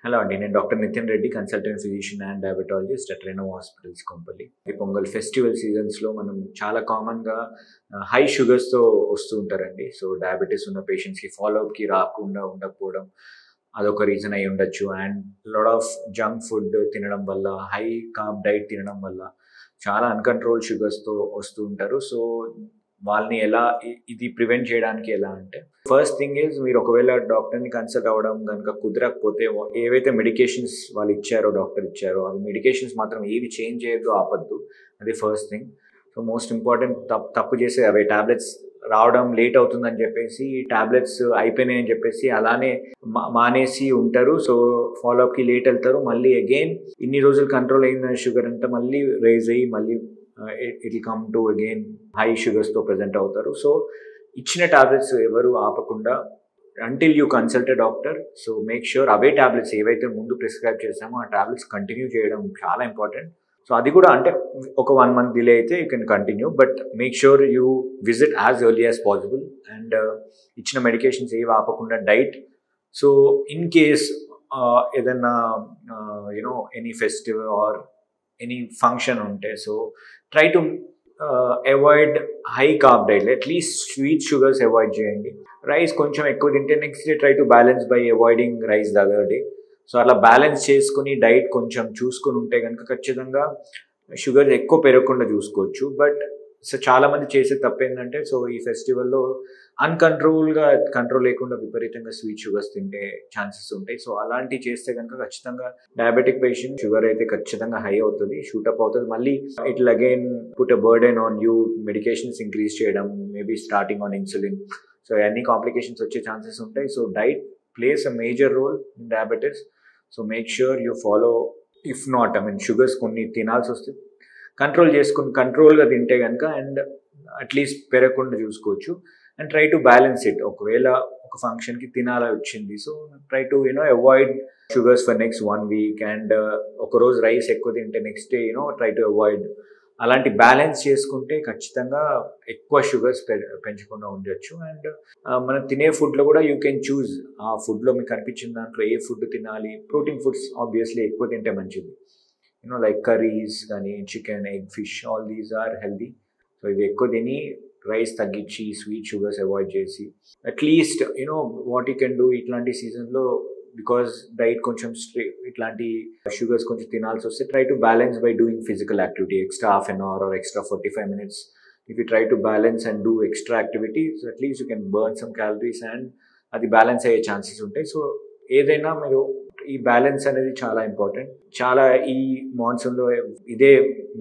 Hello అండి. నేను doctor Nitin Reddy, consultant physician and diabetologist at Reno hospitals Kompally. ఈ పొంగల్ ఫెస్టివల్ సీజన్స్‌లో మనం చాలా కామన్‌గా హై షుగర్స్‌తో వస్తూ ఉంటారండి. సో, డయాబెటిస్ ఉన్న పేషెంట్స్‌కి ఫాలో అప్‌కి రాకుండా ఉండకపోవడం అదొక రీజన్ అయ్యి ఉండొచ్చు. And lot of junk food తినడం వల్ల, హై కార్బ్ డైట్ తినడం వల్ల చాలా అన్‌కంట్రోల్డ్ షుగర్స్‌తో వస్తూ ఉంటారు. సో, వాళ్ళని ఎలా ఇది ప్రివెంట్ చేయడానికి ఎలా అంటే, ఫస్ట్ థింగ్ ఈజ్ మీరు ఒకవేళ డాక్టర్‌ని కన్సల్ట్ అవ్వడం గనుక కుదరకపోతే ఏవైతే మెడికేషన్స్ వాళ్ళు ఇచ్చారో, డాక్టర్ ఇచ్చారో, ఆ మెడికేషన్స్ మాత్రం ఏవి చేంజ్ చేయొద్దు, ఆపొద్దు. అది first thing. So, most important తప్పు చేసేది అవే. టాబ్లెట్స్ రావడం లేట్ అవుతుందని చెప్పేసి, టాబ్లెట్స్ అయిపోయినాయని చెప్పేసి అలానే మానేసి ఉంటారు. సో, ఫాలో అప్‌కి లేట్ వెళ్తారు. మళ్ళీ అగైన్ ఇన్ని రోజులు కంట్రోల్ అయిందని షుగర్ అంతా మళ్ళీ రైజ్ అయ్యి మళ్ళీ it will come to again high షుగర్స్‌తో ప్రెజెంట్ అవుతారు. సో, ఇచ్చిన టాబ్లెట్స్ ఎవరు ఆపకుండా until you consult a doctor. So, make sure అవే టాబ్లెట్స్ ఏవైతే ముందు ప్రిస్క్రైబ్ చేసామో ఆ టాబ్లెట్స్ కంటిన్యూ చేయడం చాలా ఇంపార్టెంట్. సో, అది కూడా అంటే ఒక 1 మంత్ డిలే అయితే you can continue. But make sure you visit as early as possible. And ఇచ్చిన మెడికేషన్స్ ఏవి ఆపకుండా డైట్. సో, ఇన్ కేస్ ఏదన్నా any festival or any function ఉంటే, so try to avoid high carb diet. At least sweet sugars avoid చేయండి. Rice కొంచెం ఎక్కువ తింటే next day try to balance by avoiding rice the other day. So, అలా balance చేసుకుని diet కొంచెం చూసుకుని ఉంటే కనుక ఖచ్చితంగా షుగర్ ఎక్కువ పెరగకుండా చూసుకోవచ్చు. బట్ సో, చాలామంది చేసే తప్పేంటంటే, సో ఈ ఫెస్టివల్‌లో కంట్రోల్ లేకుండా విపరీతంగా స్వీట్ షుగర్స్ తింటే ఛాన్సెస్ ఉంటాయి. సో, అలాంటివి చేస్తే కనుక ఖచ్చితంగా డయాబెటిక్ పేషెంట్ షుగర్ అయితే ఖచ్చితంగా హై అవుతుంది, షూటప్ అవుతుంది. మళ్ళీ it will again put a burden on you. Medications increase చేయడం, maybe starting on insulin. So, అన్ని కాంప్లికేషన్స్ వచ్చే ఛాన్సెస్ ఉంటాయి. So, diet plays a major role in diabetes. So, make sure you follow. If not, sugars కొన్ని తినాల్సి వస్తుంది, కంట్రోల్గా తింటే కనుక and at least పెరగకుండా చూసుకోవచ్చు. And try to balance it. ఒకవేళ ఒక ఫంక్షన్కి తినాలి వచ్చింది, so try to avoid sugars for next 1 week. And ఒకరోజు రైస్ ఎక్కువ తింటే next day try to avoid. అలాంటి బ్యాలెన్స్ చేసుకుంటే ఖచ్చితంగా ఎక్కువ షుగర్స్ పెంచకుండా ఉండొచ్చు. అండ్ మనం తినే ఫుడ్లో కూడా యూ కెన్ చూజ్. ఆ ఫుడ్లో మీకు కనిపించిన దాంట్లో ఏ ఫుడ్ తినాలి. ప్రోటీన్ ఫుడ్స్ ఆబ్వియస్లీ ఎక్కువ తింటే మంచిది. లైక్ కర్రీస్ కానీ, chicken, egg, fish, all these are healthy. So, ఇవి ఎక్కువ తిని రైస్ తగ్గించి స్వీట్ షుగర్స్ అవాయిడ్ చేసి at least what you can do ఇట్లాంటి సీజన్లో, బికాస్ డైట్ కొంచెం ఇట్లాంటి షుగర్స్ కొంచెం తినాల్సి వస్తే try to balance by doing physical activity. Extra half an hour or extra 45 minutes. If you try to balance and do extra activity, so at least you can burn some calories and అది balance అయ్యే chances ఉంటాయి. So, ఏదైనా మీరు ఈ balance అనేది చాలా important. చాలా ఈ మాన్సూన్లో ఇదే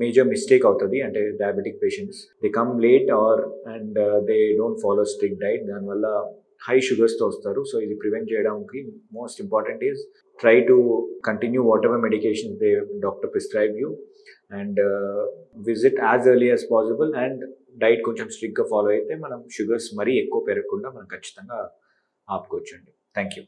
మేజర్ మిస్టేక్ అవుతుంది. అంటే diabetic patients they come late and they don't follow strict diet. దానివల్ల హై షుగర్స్తో వస్తారు. సో, ఇది ప్రివెంట్ చేయడానికి most important is try to continue what ever medication they doctor prescribe you and visit as early as possible. And diet కొంచెం స్ట్రిక్ట్గా follow అయితే మనం sugars మరీ ఎక్కువ పెరగకుండా మనం ఖచ్చితంగా ఆపుకోవచ్చండి. Thank you.